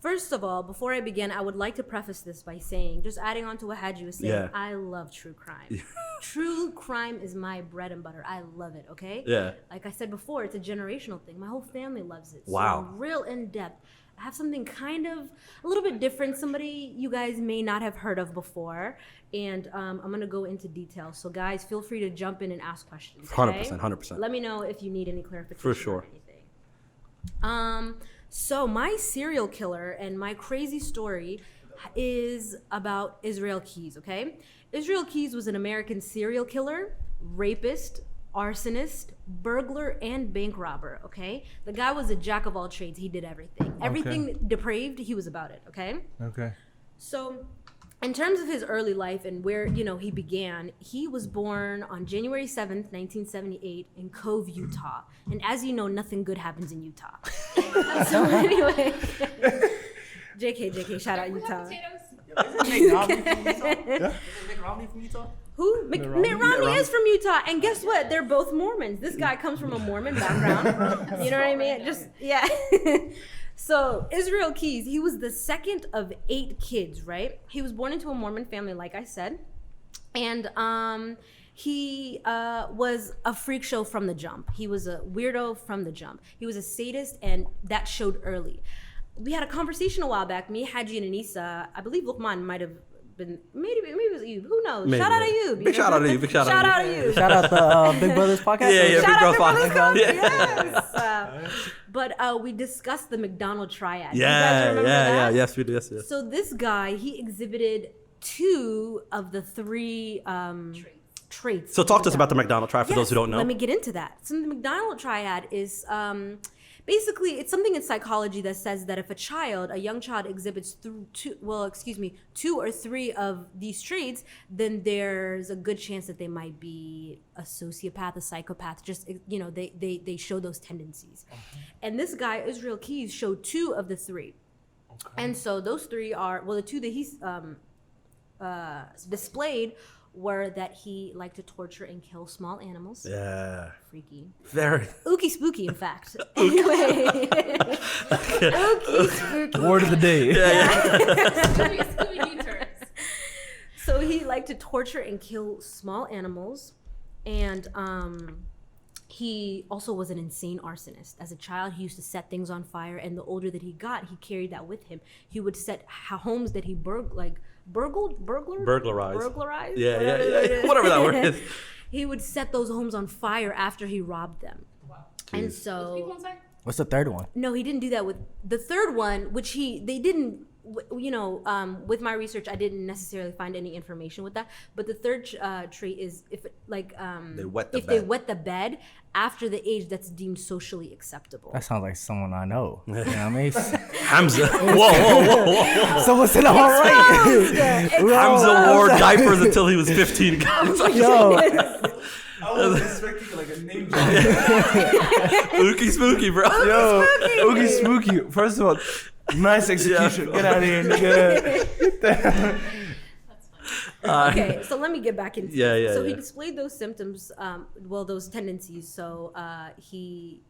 First of all, before I begin, I would like to preface this by saying, just adding on to what Haji was saying, I love true crime. True crime is my bread and butter. I love it, okay? Yeah. Like I said before, it's a generational thing. My whole family loves it. Wow. So real in-depth. I have something kind of a little bit different, somebody you guys may not have heard of before, and I'm going to go into detail. So guys, feel free to jump in and ask questions, okay? 100%. Let me know if you need any clarification. For sure. Or anything. So my serial killer and my crazy story is about Israel Keys, okay? Israel Keys was an American serial killer, rapist, arsonist, burglar, and bank robber, okay? The guy was a jack of all trades. He did everything. Everything depraved, he was about it, okay? Okay. So in terms of his early life and where, he began, he was born on January 7th, 1978 in Cove, Utah. And as you know, nothing good happens in Utah. So anyway, JK, shout out Utah. Mitt Romney from Utah? Who? Mitt Romney is from Utah. And guess what? They're both Mormons. This guy comes from a Mormon background. You know what I mean? Just, yeah. So Israel Keys, he was the second of 8 kids, right? He was born into a Mormon family, like I said. And he was a freak show from the jump. He was a weirdo from the jump. He was a sadist, and that showed early. We had a conversation a while back, me, Haji, and Anissa. I believe Luqman might have been, maybe it was you. Who knows? Maybe. Shout out to you. Big shout out to you. Big shout out to you. Shout out the Big Brothers podcast. Yeah, Shout Big out Brother to Brothers podcast. Yes. But we discussed the McDonald's Triad. You guys Yeah, remember that? yes, we do, yes. So this guy, he exhibited 2 of the 3 traits. So talk to us about the McDonald's Triad for those who don't know. Let me get into that. So the McDonald's Triad is basically, it's something in psychology that says that if a young child exhibits 2 or 3 of these traits, then there's a good chance that they might be a sociopath, a psychopath. Just, they show those tendencies. And this guy, Israel Keys, showed 2 of the 3. Okay. And so those 3 are, the 2 that he's displayed were that he liked to torture and kill small animals. Yeah. Freaky. Very. Ookie spooky, in fact. Anyway. Ookie spooky. Word of the day. Scooby-Doo turns. So he liked to torture and kill small animals. And he also was an insane arsonist. As a child, he used to set things on fire. And the older that he got, he carried that with him. He would set homes that he burglarized. Yeah. Whatever that word is. He would set those homes on fire after he robbed them. Wow. And so, What's the third one? no, he didn't do that with the third one, which they didn't. With my research, I didn't necessarily find any information with that. But the third trait is if They wet the if bed. they wet the bed after the age that's deemed socially acceptable. That sounds like someone I know. You know what I mean? Hamza. Whoa. Someone said I'm all right. Hamza wore diapers until he was 15. Yo. I was expecting like a name drop. Ookie spooky, bro. Yo, Oogie Spooky. First of all, nice execution. Get out of here, nigga. Okay, so let me get back into it. So he yeah. displayed those symptoms, those tendencies. So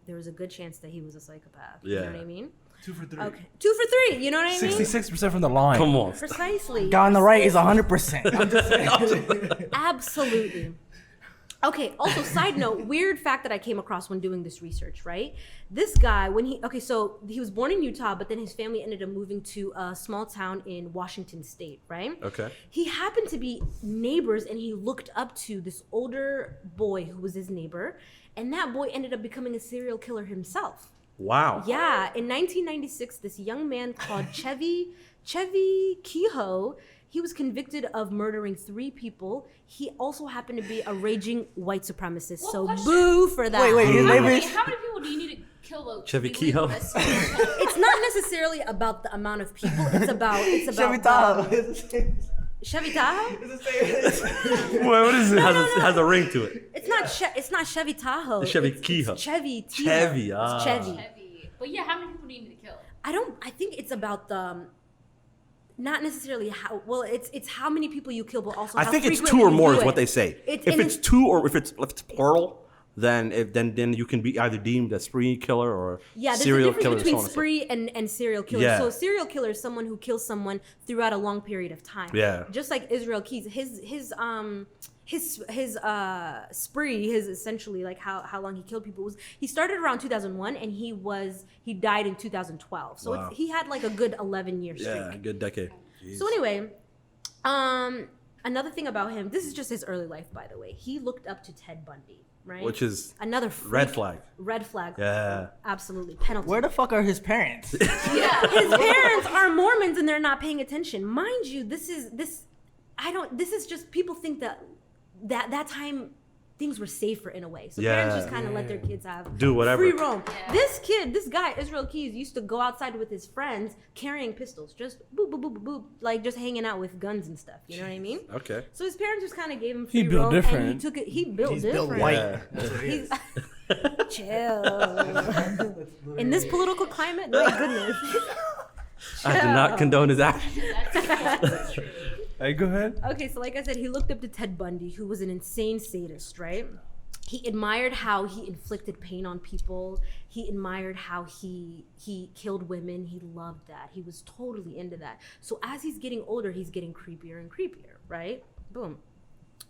there was a good chance that he was a psychopath. You know what I mean? 2 for 3. Okay, 2 for 3. You know what I mean? 66% from the line. Come on. Precisely. Guy on the right is 100%. I'm just saying. Absolutely. Okay, also side note, weird fact that I came across when doing this research, right? This guy, so he was born in Utah, but then his family ended up moving to a small town in Washington State, right? Okay. He happened to be neighbors, and he looked up to this older boy who was his neighbor, and that boy ended up becoming a serial killer himself. Wow. Yeah, in 1996, this young man called Chevy Kehoe, he was convicted of murdering 3 people. He also happened to be a raging white supremacist. So boo for that. Wait, his name is... How many people do you need to kill though? Chevy Kehoe. It's not necessarily about the amount of people. It's about Chevy Tahoe. Chevy Tahoe? Wait, what is it? Has a ring to it. It's not Chevy Tahoe. It's Chevy It's Kehoe. Chevy Kehoe. Chevy, It's Chevy. Heavy. But yeah, how many people do you need to kill? I think it's about the not necessarily how it's how many people you kill, but also I how think it's frequently 2 or you more do is what it. they say. If If it's 2 or if it's plural, then you can be either deemed a spree killer or Yeah, there's serial a difference killer. between so on and so- spree and serial killer. Yeah. So a serial killer is someone who kills someone throughout a long period of time. Yeah. Just like Israel Keys, his spree, his essentially like how long he killed people was he started around 2001 and he died in 2012. So Wow. he had like a good 11-year streak. Yeah, good decade. So anyway, another thing about him, this is just his early life, by the way. He looked up to Ted Bundy, right? Which is another freak. red flag. Red flag. Yeah. Absolutely. Penalty. Where the fuck are his parents? Yeah, his parents are Mormons and they're not paying attention. Mind you, this is just people think that time things were safer in a way. So parents Yeah. just kind of let their kids have Do whatever. free roam. Yeah. This guy, Israel Keys, used to go outside with his friends carrying pistols, just boop, boop, boop, boop, boop, like just hanging out with guns and stuff. You know what I mean? Okay. So his parents just kind of gave him free He built roam, different. and he took it. He built He's different. built white. Yeah. That's what he He's is. chill. In this political climate, my goodness. I do not condone his action. That's true. Hey, go ahead. Okay, so like I said, he looked up to Ted Bundy, who was an insane sadist, right? He admired how he inflicted pain on people. He admired how he killed women. He loved that. He was totally into that. So as he's getting older, he's getting creepier and creepier, right? Boom.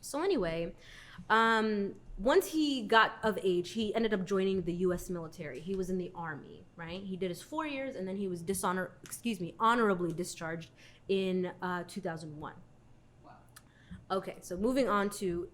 So anyway, once he got of age, he ended up joining the U.S. military. He was in the Army, right? He did his 4 years, and then he was honorably discharged in 2001. Okay, so moving on to